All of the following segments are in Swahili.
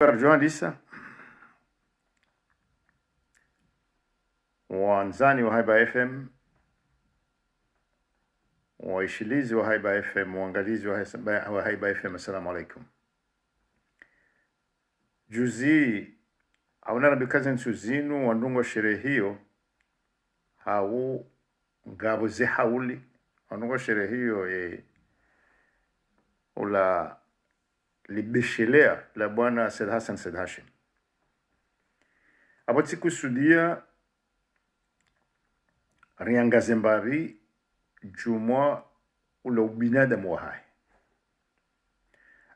Journalista wanzani wa Haiba FM, waishilizi wa Haiba FM, waangalizi wa Haiba FM, assalamu alaikum. Juzi hauna nabikazi nsuzinu wandungo sherehe hiyo hau ngabo ze hauli wandungo sherehe hiyo ula libishelea la bwana Said Hassan Said Hashim. Abati kusudia riangaze mbari jumwa ula ubinadamu wa hai.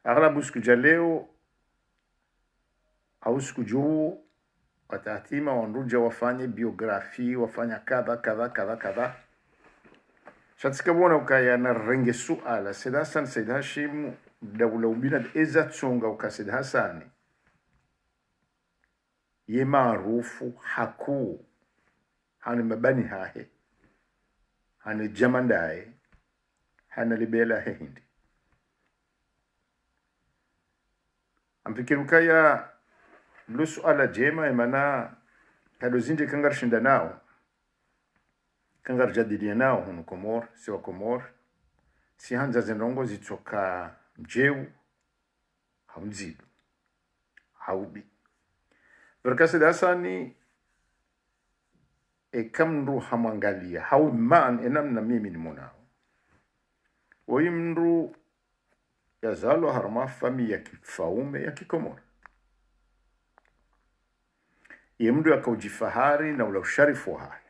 Aghlabu siku ja leo au siku juu watahatima wanruja wafanye biografi, wafanya kadha. Shatika bona ukaya na renge suala Said Hassan Said Hashim dawla ubinad eza tsonga uka Said Hassan ye maarufu haku hana mabani hahe hana jamandae hana libela hindi amfikiru kaya lu suala jema imana kado zinje kangar shinda nao kangar jadidia nao hunu Komor siwa Komor si hanza zenrongo zitoka mjeu haunzidu haubi Berka Said Hassan kamru hamangalia hau man enamna mimi ni monao mru yazalo harma fami ya kifaume ya Kikomor mru yakujifahari na ula usharifu hai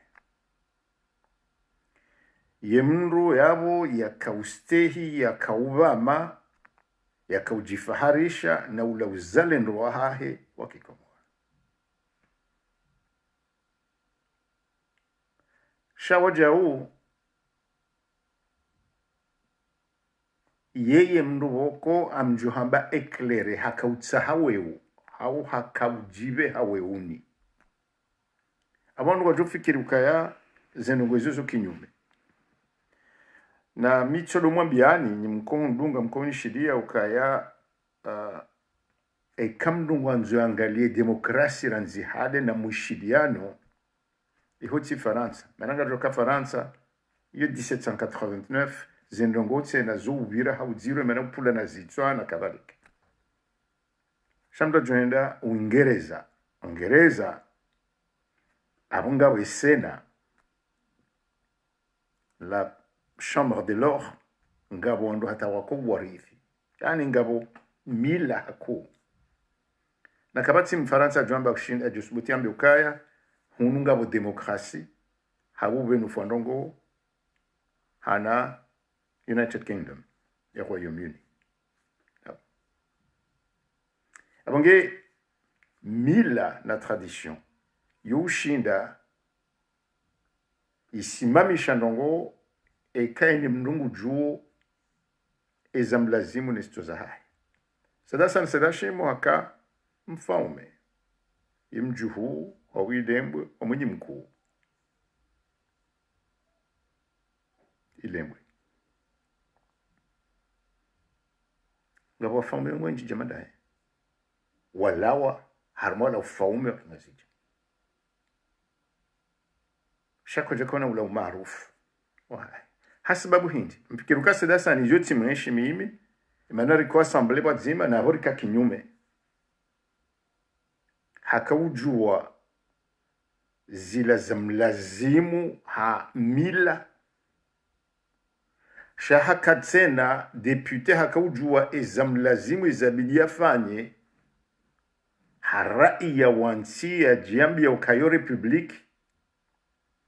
mru yabo yakaustehi yakaubama yakaujifaharisha na ula uzalendo wa hahe wa Kikomor. Shawaja huu yeye mndu woko amjuhamba eklere hakautsa haweu hau hakaujibe haweuni abantu wajofikiri ukaya zenongozo kinyume na micholo mwambiani ni mkondunga mkoni shidia ukaya kamdungu anzoangalie demokrasi ranzi hade na mushidiano ihoti Faransa. Mananga joka Faransa iyo 1789 zendongotse na zuubira hauziro mena pula na zitswa na kadhalika. Shamda joenda Uingereza abunga wesena la chambre de l'or ngabo ndo hata wako warithi yani ngabo mila hako na kabati mfaransa joamba kushinda jusubuti ambe ukaya hununga bo demokrasi haube nufandongo hana United Kingdom ya Royaume Uni abonge mila na tradition yushinda isimami shandongo kaini mnungu juo ezamlazimu nestoza hai Said Hassan Said Hashim haka mfaume imjuhu wawidembwe wamunyi mkuu ilembwe ngabo wafaume mwenji jamandae walawa harmola ufaume wakimazija shako jakona ula umarufu hasababu hindi mpikiruka Said Hassan yoti mwenshi mimi imanari kwa asamble kwa zima na horika kinyume hakaujua zila zamlazimu ha mila shahaka tena depute hakaujua zamlazimu izabidi afanye harai ya wansi ya jiambi ya ukayo republiki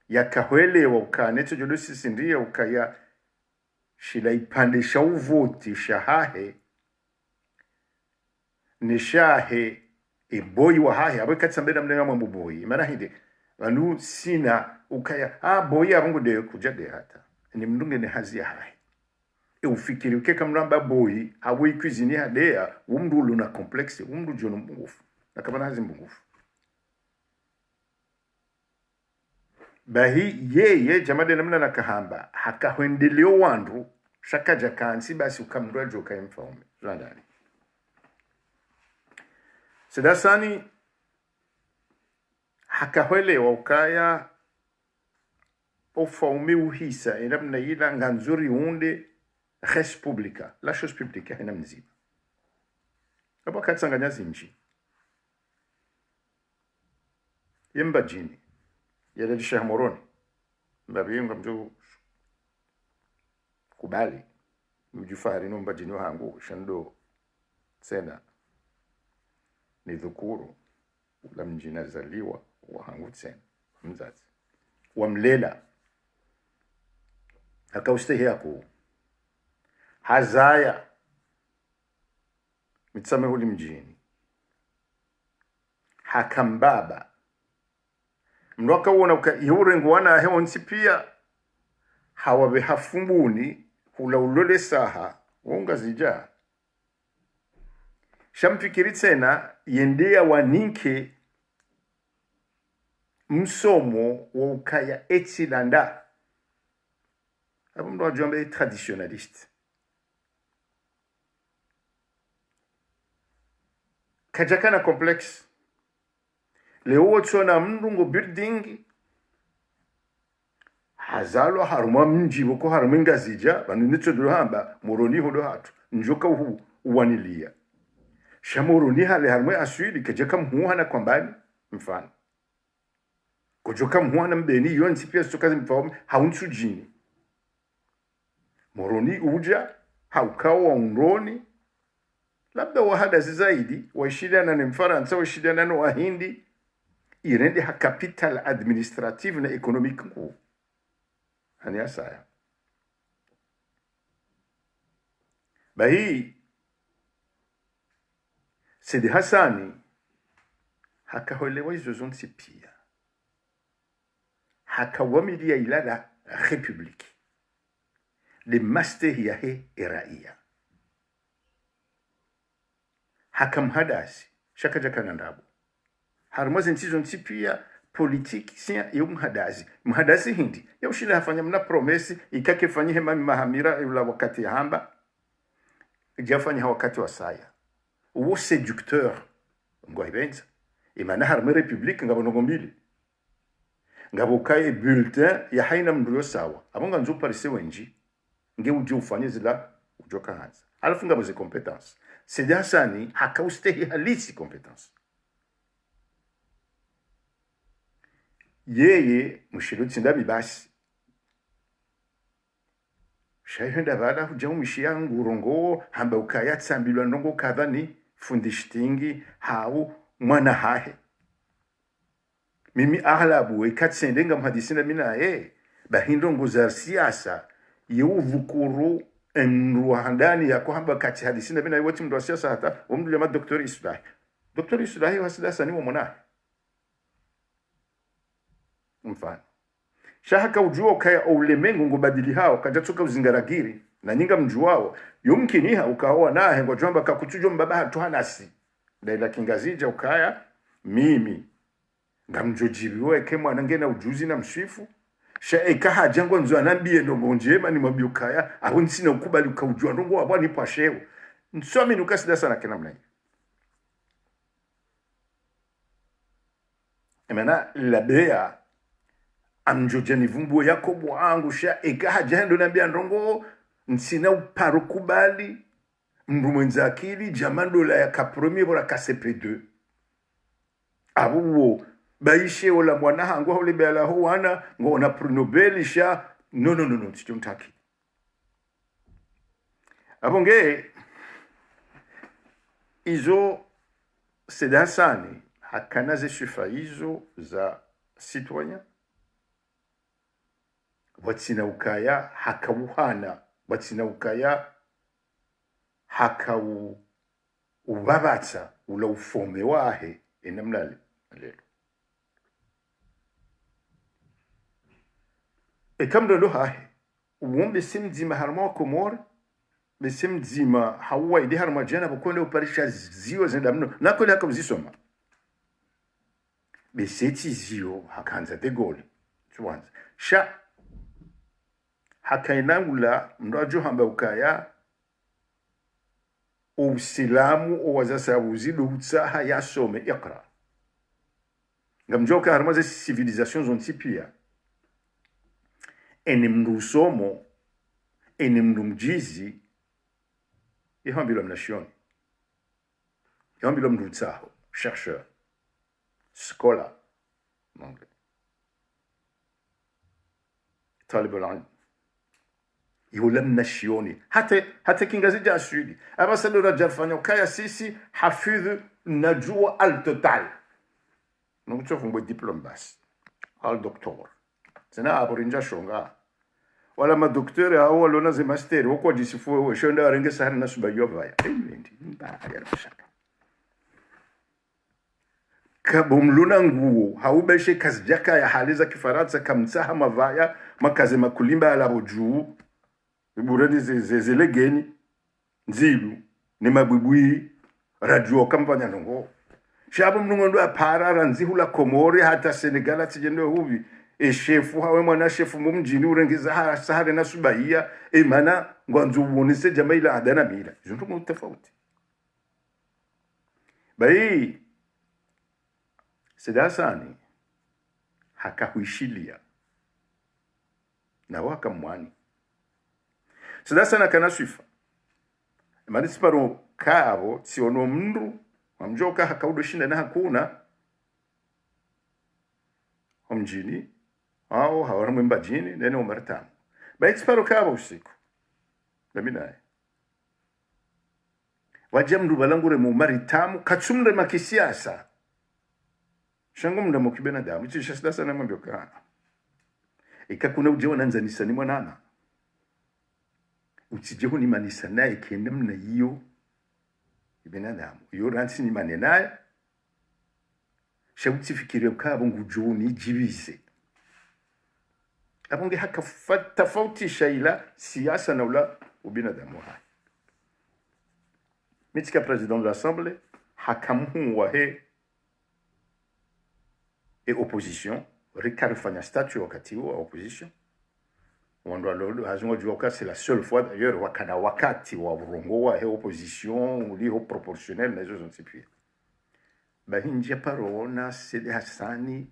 ya kahwele wa ukaneto jodosi sindia ukaya shila ipande shauvoti shahahe nishahe boy wa hahe abeka tsambera mlenga mambo boy mana hindi wanu sina ukaya boy abungu de kujade hata ni mndunge ni hazi hahe ufikiri ukeka mramba boy hawe cuisine hadea umndu luna complexe umndu jono mungufu nakabana hazi mungufu bahi yeye jamade namna nakahamba hakahwendeleo wandu shakaja kansi basi ukamndwa joka mfaume zandani Sedasani hakahwelewa ukaya ufaume uhisa inamna ila nganzuri unde res publica la chose publique haina mzima aba katsanganya zinji yemba jini yale Sheikh Moroni mbabinga mjo kubali mjufari no mbajini wangu shando sena ni dhukuru la mjina zaliwa wa hangu tsen mzazi wamlela akaustehi yako hazaya mitsame huli mjini hakambaba mnoka wona ukayiurengo wana hewa nsipia hawabe hafumbuni hula ulole saha wonga zija shamfikiri tena yendea waninke msomo wa ukaya etsilanda abo mndo ajombe traditionaliste kajakana complex leo tsona mndungo building hazalo haruma mji boko haruma ngazija banu nitso do hamba moroni hodo hatu njoka hu uwanilia shamoroni hale haruma aswili kajaka mhuana kwambani mfano kujoka mhuana mbeni yonsi pia sokazi mfahamu haunsu jini moroni uja haukao wa unroni labda wahada zaidi waishidana na mfaransa waishidana na wahindi irende ha capital administrative na economic ku hani asaya bahi Sidi Hassani hakaholewa izo zonsi pia hakawamilia ilala republiki de master yahe eraia hakamhadasi shakajakana ndabo harmoze ntizo nsipia politiki sia mhadasi hindi ya ushila hafanya mna promesi ikake fanyihe mami mahamira ula wakati ya hamba jafanya wakati wa saya uwo seducteur ngwa ibenza imana harme republiki ngabo nongombili ngabo kaye bulletin ya haina mnduyo sawa abonga nzo parise wenji nge uje ufanye zila ujoka hanza alafu ngabo ze competence Sidi Hassani hakaustehi halisi competence yeye mushirutsi ndabi basi shayenda bala huja umishia ngurongo hamba ukaya tsambilwa ndongo kadhani fundishtingi hau mwana hahe mimi aghlabu ikatsendenga mhadisina mina bahindo nguzar siasa yuvukuru enruhandani ya kwamba kati hadisina mina wote mndo siasa hata umdu lema Dr. Isulahi wa Sidi Hassani wa mwana mfano shahaka ujua ukaya ulemengu ngubadili hao kajatoka uzingaragiri na nyinga mjuwao yumkiniha ukaoa nahe ngo jomba kakuchujo mbaba hatuhanasi ndaila kingazija ukaya mimi ngamjojibiwe kemwa nangena ujuzi na mshifu sha ekaha jango nzo anambie ndongo njema ni mabiukaya aho nsina ukubali ukajua ndongo wabani pasheo nsome nukasida sana kena mna emana labea amjojani vumbu Yakobo wangu sha ekaha jando nambia ndongo nsina uparo kubali mndu mwenza akili jamando la ya kapromie bora ka CP2 abuwo baishe wala mwana hangu hole bela ho wana ngona pronobel sha no sichontaki abonge izo Sidi Hassani hakanaze shifa izo za citoyen watsina ukaya hakawuhana watsina ukaya hakawu ubabatsa ula ufome wahe enamlale lelo ekamdo lo hahe uwombe simdzima harma komor besimdzima hawa idi harma jana bukonde uparisha ziyo zenda mno nakole hakamzisoma beseti ziyo hakanza de gol tuanza sha hakainangula ndo ajo hamba ukaya usilamu owazasabuzi lutsaha yasome iqra ngamjoka harmaze civilisation zonti pia eni mrusomo eni mrumjizi ihambilo mnashoni ihambilo mrutsaho chercheur scholar anglais talib al-ilm يولم نشيوني حتى كي نجازي جا سودي أما سلو رجال فانيو كايا سيسي حفظ نجوى التوتال نقول مو دبلوم بس al دكتور سنا أبورينجا شونغا ولا ما دكتور هو لو نازي ماستر وكو دي سفو شوندا رينجا سهر ناس بايوفايا kabumluna nguo haubeshe kazijaka ya haliza kifaransa kamtsaha mavaya makaze makulimba ala bujuu bureni zelegeni nzilu ni mabibwi radio kampanya nongo shabu mnungondo apara ranzihula komori hata Senegal atijendo hubi shefu hawe mwana shefu mumjini urengiza sahare na subahia mana ngwanzu ubonise jamaila adana mila zuntu mutafauti bai Sidasani hakahuishilia na waka mwani Sidasana kana swifa Marisi paro kaabo siono mndu mamjoka hakaudo shinda na hakuna mjini au hawaramu mbajini nene umartamu baiti paro kaabo usiku naminae wajamdu balangure mu maritamu katsumre makisiasa shango mnda mukibena damu ichi shasdasa na mambioka ikakuna ujewa nanzanisa ni mwanana uchijeho ni manisa naye kende mna iyo ibena damu iyo ransi ni mane naye shabuti fikiri kabo ngujuni jibize abonge haka tofauti shaila siasa na ula ubina damu hai mitika president de l'assemblée hakamu wa he et opposition rikarifanya statut wakati wa opposition wando lolo hazungo juoka c'est la seule fois d'ailleurs wakana wakati wa urongo wa he opposition uli ho proportionnel na hizo zonsipi bahinja parona sede hasani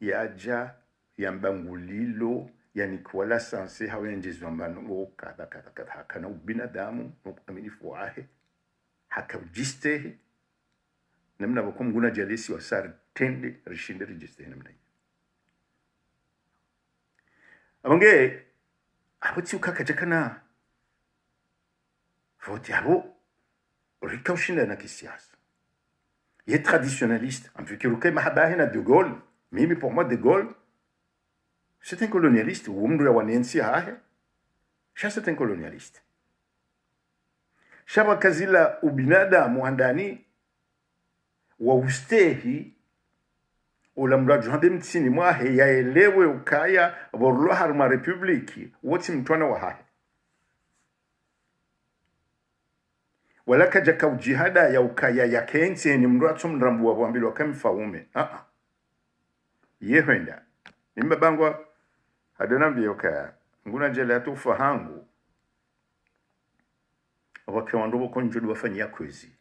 yaja yambangulilo yani kwala sanse hawenjezwa mbango kada hakana ubinadamu aminifu wahe hakaujistehe namna bakumguna jalisi wasari tende rishinde register namna hiyo abange abutsi ukakajakana voti abo rikawshinda na kisiasa ye traditionnaliste amfikiruke mahabahina de Gaulle mimi pour moi de Gaulle c'est un colonialiste umru ya wanensi hahe c'est un colonialiste shaba kazila ubinadamu andani wa ustehi ulamraju hande mtsini mwahe yaelewe ukaya borlo harma republiki woti mtwana wa hahe wala kaja ka ujihada ya ukaya ya kensi ni mratu mrambu wa wambilo kamfaume yehenda nimba bangwa hadana mbioka nguna jela tufa hangu wake wandobo konjudu wafanyia kwezi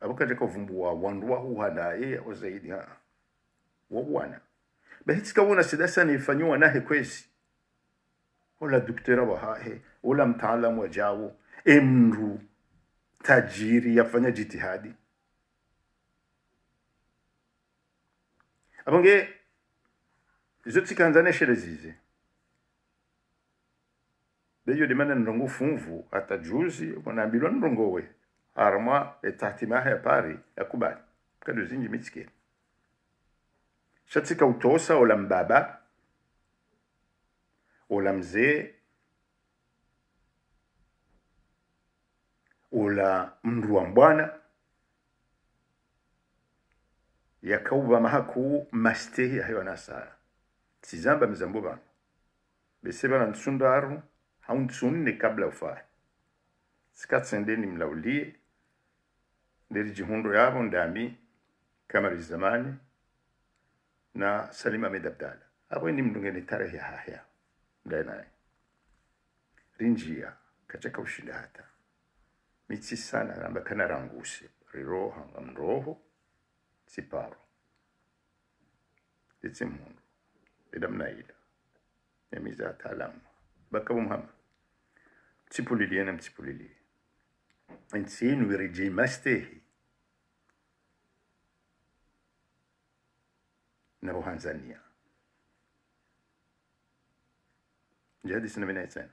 abukaje ko vumbua wandu wa huhana ozaidi wawana bahitsika wona sidasa ni fanywa nahe kwezi wala daktari wa hahe wala mtaalamu wa jawo emru tajiri yafanya jitihadi abonge zoti kanzane sherezize beyo demana ndongo funvu atajuzi wanaambilwa ndongowe arma etahtimaha ya pari yakubali kado zinji mitike shatika utosa ola mbaba ola mzee ola mndu wa mbwana yakauba mahaku mastehi hayo nasara tizamba mzambo bana beseba na nsundaru haunsunne kabla ufahi sikatsendeni mlaulie ndiri jihundo yabo ndami kama zamani na Salima Ahmed Abdalla abo ni mndungene tarehe haya ndana rinjia kachaka ushinda hata mitsi sana namba kana ranguse riroha ngamroho siparo itsi mundu idamna ida yamiza taalamu bakabu muhammad tsipulilie na mtsipulilie insinu wiriji mastehi na Tanzania jadi sina mina sana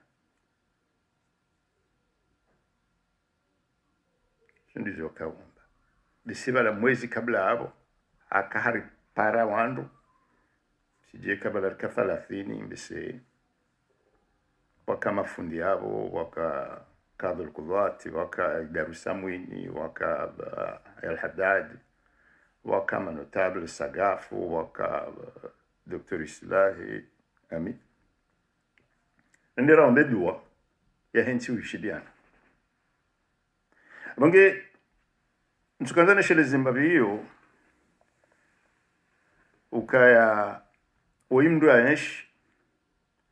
ndizo kaumba bisiba la mwezi kabla hapo akahari para wandu sije kabla ka 30 mbese waka mafundi yabo waka kadhul qudwati waka darusamwini waka al-Haddad waka notable Sagafu waka Dr. Islahi ami ndira ondedua ya hensi wishidiana bange ntukanzana shele Zimbabwe hiyo ukaya oimdu ayesh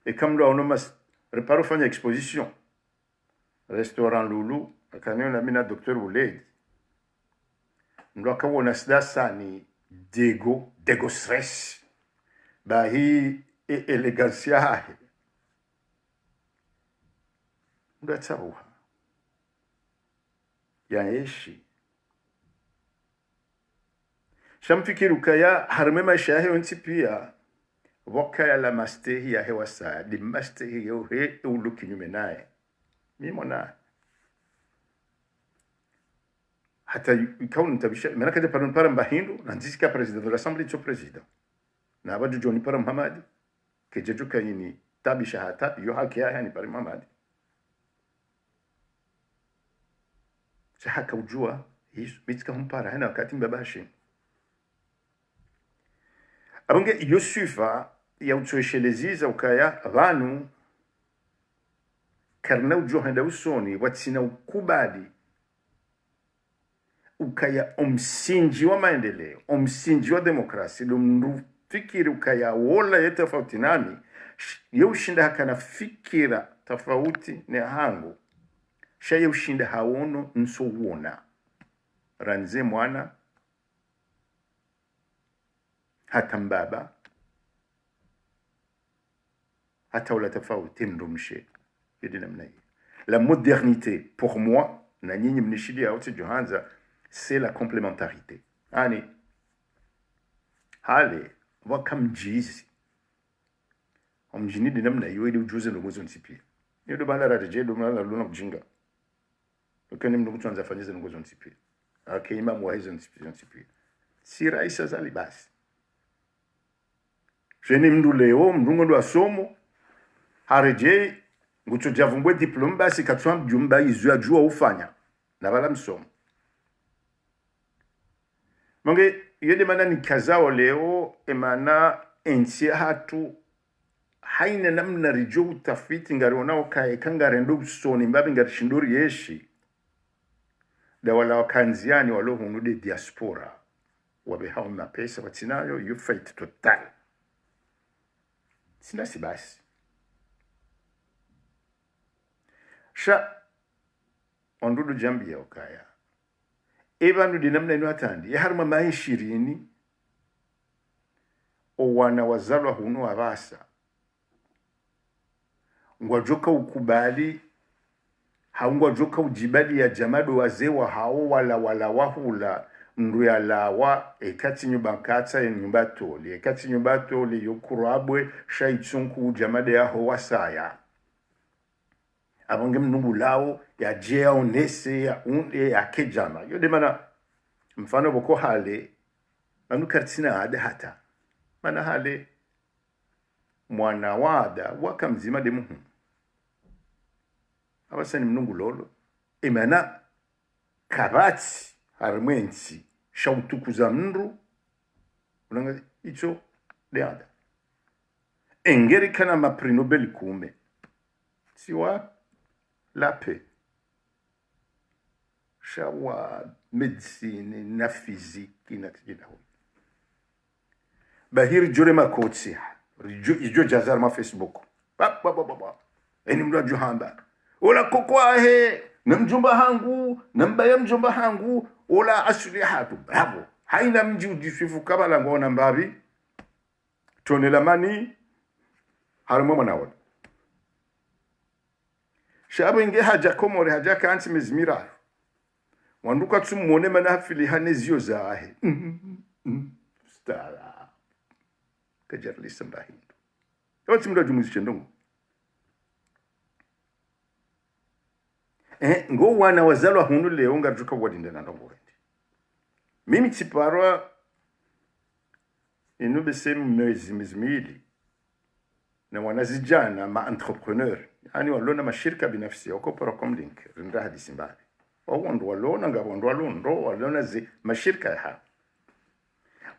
ekamdu onomas reparo fanya exposition restaurant Lulu akaniona mina Dr. Uledi ndo akawona sidasa ni Dego stress ba hii elegancia hahe ndo atsabuha yaeshi shamfikiri ukaya harme maisha yahe onti pia wakaya la mastehi ya hewa saa di mastehi ya uhe uluki nyume nae mimo nae hata ikaunu nitabisha mena kaja para mbahindu na nzisika president de l'Assemblée tso president na abadu Joni para Muhammad kejeju kayini tabisha hata yo haki ya ni para Muhammad haka ujua hizo mitika humpara hana wakati mbabashi abonge yosufa ya utsoesheleziza ukaya vanu karna ujua henda usoni watsina ukubali ukaya omsinji wa maendeleo omsinji wa demokrasi lumndu fikiri ukaya wola ya tofauti nami ushinda haka na fikira tofauti ne hangu shaye ushinda haono nso uona ranze mwana hata mbaba hata ula tofauti mrumshe yedi namna hii la modernité pour moi na nyinyi mnishidia wote Johanza c'est la complémentarité ani hale wakamjizi omjini dinamna hiyo ili ujuze ndo mwezo nsipia niyo bana radaje ndo mwana luna mjinga ukani mndu kuanza fanyiza ndo mwezo nsipia akaima mwahizo nsipia si raisa zali basi jeni mndu leo mndu ndo asomo hareje ngucho javumbwe diplome basi katwa mjumba izu ajua ufanya na bala msomo mange yede mana ni kazao leo emana ensi hatu haina namna rijo utafiti ngari onao kae kangare ndo usoni mbabi ngari shinduri yeshi da wala wakanziani walo hunude diaspora wabe hao mapesa watinayo you fight total sina si basi sha ondudu jambi ya ukaya ebanu dinamna ino atandi ya haruma maishirini o wana wazalwa hunu abasa ngwajoka ukubali haungwajoka ujibali ya jamado wazewa hao wala wahula mndu ya lawa ekati nyubankata ya nyumbatoli ekati nyumbatoli yokurabwe shaitsunku jamade ya ho wasaya abonge mnungu lao ya jea onese ya unde ya kejama yode mana mfano boko hale manu kartina ade hata mana hale mwana wada waka mzima de muhu abasani mnungu lolo emana kabati harmwensi shautukuza mndu unanga icho deada engeri kana mapri Nobel kume siwa la paix shawa medicine na physique na tidaho bahir jure makotsi ijo jazar ma Facebook ba eni mdo johamba ola kokwa he na mjomba hangu na mbaya mjomba hangu ola asuli hatu bravo haina mji ujisifu kabala ngona mbabi tonela mani harimo manawala shabu inge haja komore haja kansi mezmira wanduka tumone mana hafili hanezio zahe stara kajarli sambahindo yote mda jumuzi chendongo ngo wana wazalwa hunu leo ngaruka wadinde na ndongo wendi mimi tiparwa inu besemu mezmili na wanazijana ma entrepreneur yani walona mashirika binafsi wako para comlink rinda hadisi mbali wawondo walona ngabondo walondo walona zi mashirika ha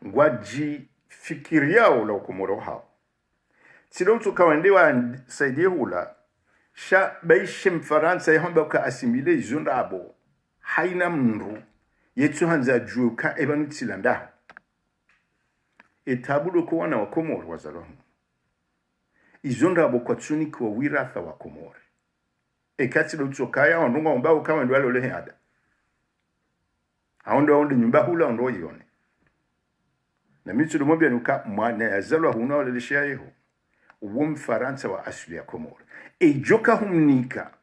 ngwaji fikiriao la ukomoro hao silo tukawandewa saidie hula sha baishe mfaransa yahomba ka assimile izondabo haina mnru yetu hanza juka ebanu tsilanda etabulo ko wana wa komoro wazalohu izondabo kwa tsuni kwa wiratha wa komoro ekati lo tsokaya ondunga ombao kama ndwalo le hada aondo nyumba hula ondo yone na mitu lumobia nuka mwana yazalwa huna wale lishia yeho uwo mfaransa wa asili ya komoro joka humnika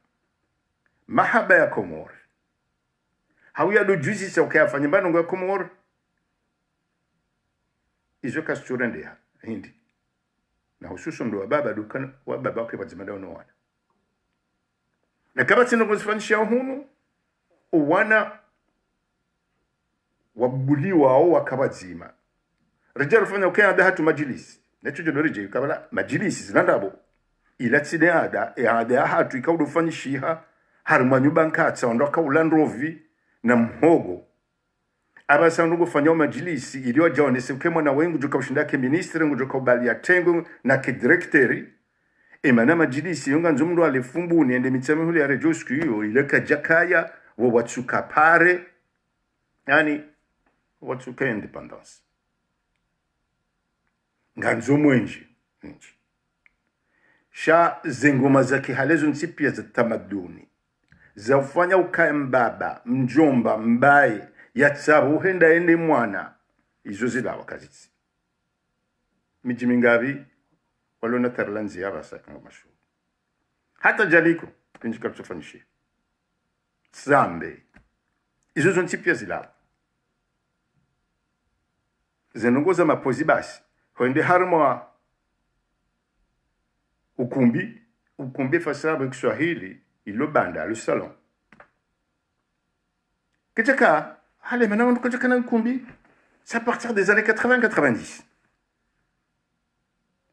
mahaba ya komoro hawia do juzi sa ukaya fanyambano nga komoro izoka surende ya hindi na hususu ndo wababa dukana wababa wake wazimada unawana na kama tino kuzifanisha hunu uwana wabuliwa au wakabazima rejea rufanya ukaya ada hatu majilisi necho jodo rejea yukabala majilisi zinandabo ila tsine ada hatu ikaudu ufanyishiha harumanyuba nkatsa wandoka ulandrovi na mhogo abasa ndugu fanya majilisi iliyo jaonese ukemwa na wengu joka ushindake ministri ngujoka ubali ya tengu na kedirekteri emana majilisi yonga nzumdu alifumbu niende mitsame huli ya rejosku hiyo ileka jakaya wa watsuka pare yani watsuka independence nganzo mwenji sha zengoma za kihalezo nsipia za tamaduni za ufanya ukae mbaba mjomba mbaye yatsabu henda ende mwana izo zilawa kazitsi miji mingavi walona tarlanzi ya basa kama mashu hata jaliko pinjika tufanyishie zambe izo zonti pia zilawa zenongoza mapozi basi hoende harmwa ukumbi fasabu Kiswahili ilo banda le salon kitaka allez, maintenant, on a un combi. C'est à partir des années 80-90.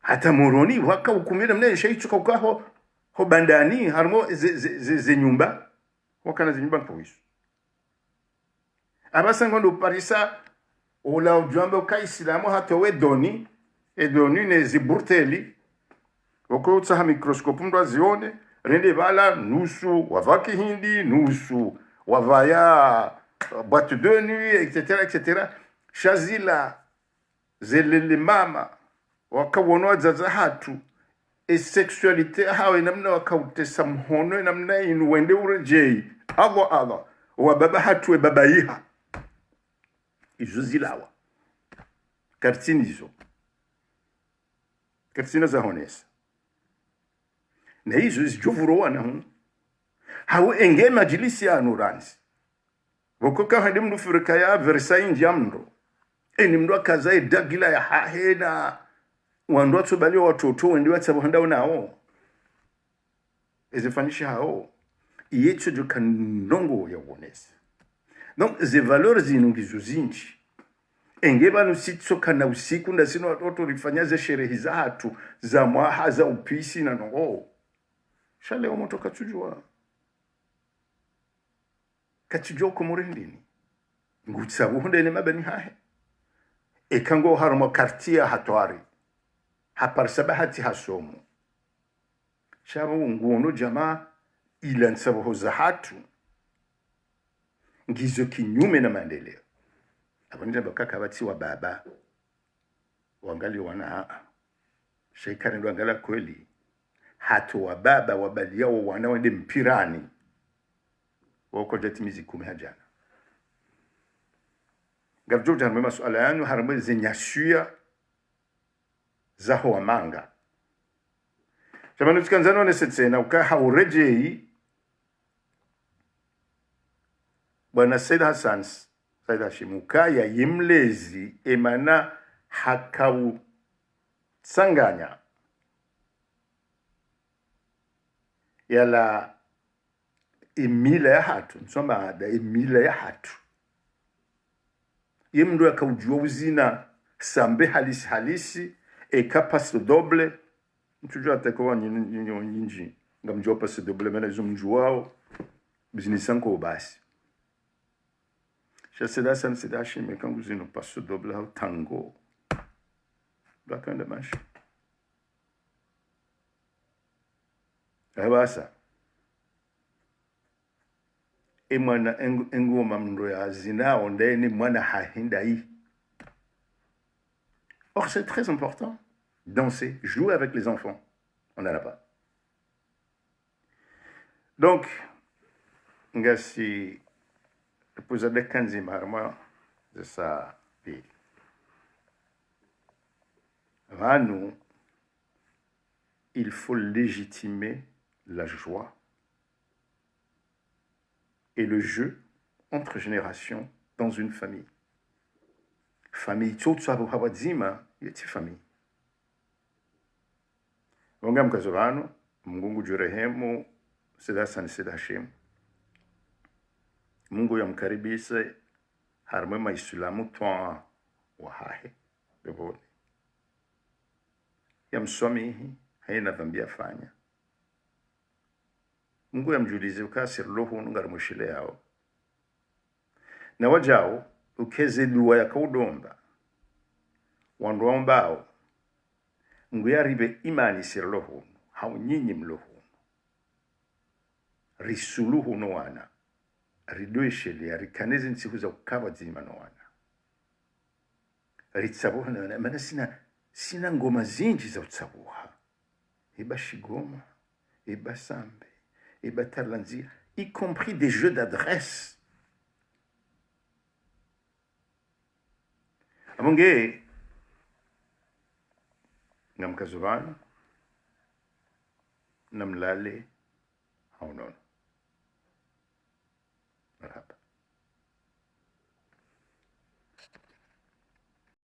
Hata moroni, waka ukumbi na mne, shai chuka uka ho bandani, harmo ze nyumba. Waka na ze nyumba kwa wisu. Abasa ngondo parisa, ola ujuamba uka islamu hata we doni, e doni ne ziburteli. Wako utsaha mikroskopu mdo zione, rende vala nusu, wavaki hindi, nusu, wavaya boîte de nuit, etc. Shazila, zelele mama, wakawono zaza hatu, e sexualité hawe namna wakautesa mhono, namna inu wende urejei, Allah, wababa hatu e baba iha. Izo zilawa. Kartini izo. Kartina za honesa. Na izo zijovuro wana hunu. Hawe enge majilisi ya anuranzi. Wakoka hadi mdu firika ya Versailles njamndo. Eni mdu akazae dagila ya hahena. Wandu watu bali watoto wendi watu handao nao. Ezefanisha hao. Iyecho joka nongo ya uonesa. Donc, ze valeurs zinungizo zinchi. Engeba nusitsoka na usiku nda sino watoto rifanya ze sherehi za hatu. Za mwaha za upisi na nongo. Shale omoto kachujua. Kachujua komore ndini. Ngutsabu hunde ene mabani hahe. Ekango harmo kartia hatwari. Haparsabahati hasomu. Shabu nguono jamaa ilansabu za hatu. Ngizo kinyume na maendeleo. Abonja bakaka bati wa baba. Wangali wana sheikari ndo angala kweli. Hatu wa baba wabali yao wana wende mpirani. wako jatimizi 10 hajana gabjo jan mema suala yanu harma zenyashuya zaho wa manga jamani tukanzano nesetsena uka haurejei bwana Said Hassan Said Hashim ukaya yimlezi emana hakau sanganya yala emila ya hatu nsoma da emila ya hatu yemndo akaujua uzina sambe halisi ekapasi doble mtujua atakowa nyinji ngamjua pasi doble mena zumjuao business anko basi shaseda san seda shime kangu zino pasi doble hau tango bakanda mashi abasa emwana engoma mndo ya zina ondeni mwana hahinda hii. Or c'est très important danser, jouer avec les enfants. On n'en a pas. Donc ngasi posa de kanzi marma de sa vie. Nous, il faut légitimer la joie et le jeu entre générations dans une famille. Famille tout ça vous hawa zima yeti famille. Wongam kazovano Mungu jurehemu Said Said Hashim. Mungu yamkaribise harma maislamu twa wahahe beboni. Yamswamihi haina dhambi afanya. Mungu yamjulize ukasir roho ngarmushile yao. Na wajao ukeze dua ya kaudomba. Wandu ambao nguyaribe imani sir roho hau nyinyi mloho. Risuluhu no wana. Ridoeshele rikaneze nsiku za ukaba zima no wana. Ritsabuha no wana. Mana sina ngoma zinji za utsabuha. Iba shigoma, iba sambe, iba tarlanzia, y compris des jeux d'adresse. Amonge namkazuvana namlale haunon.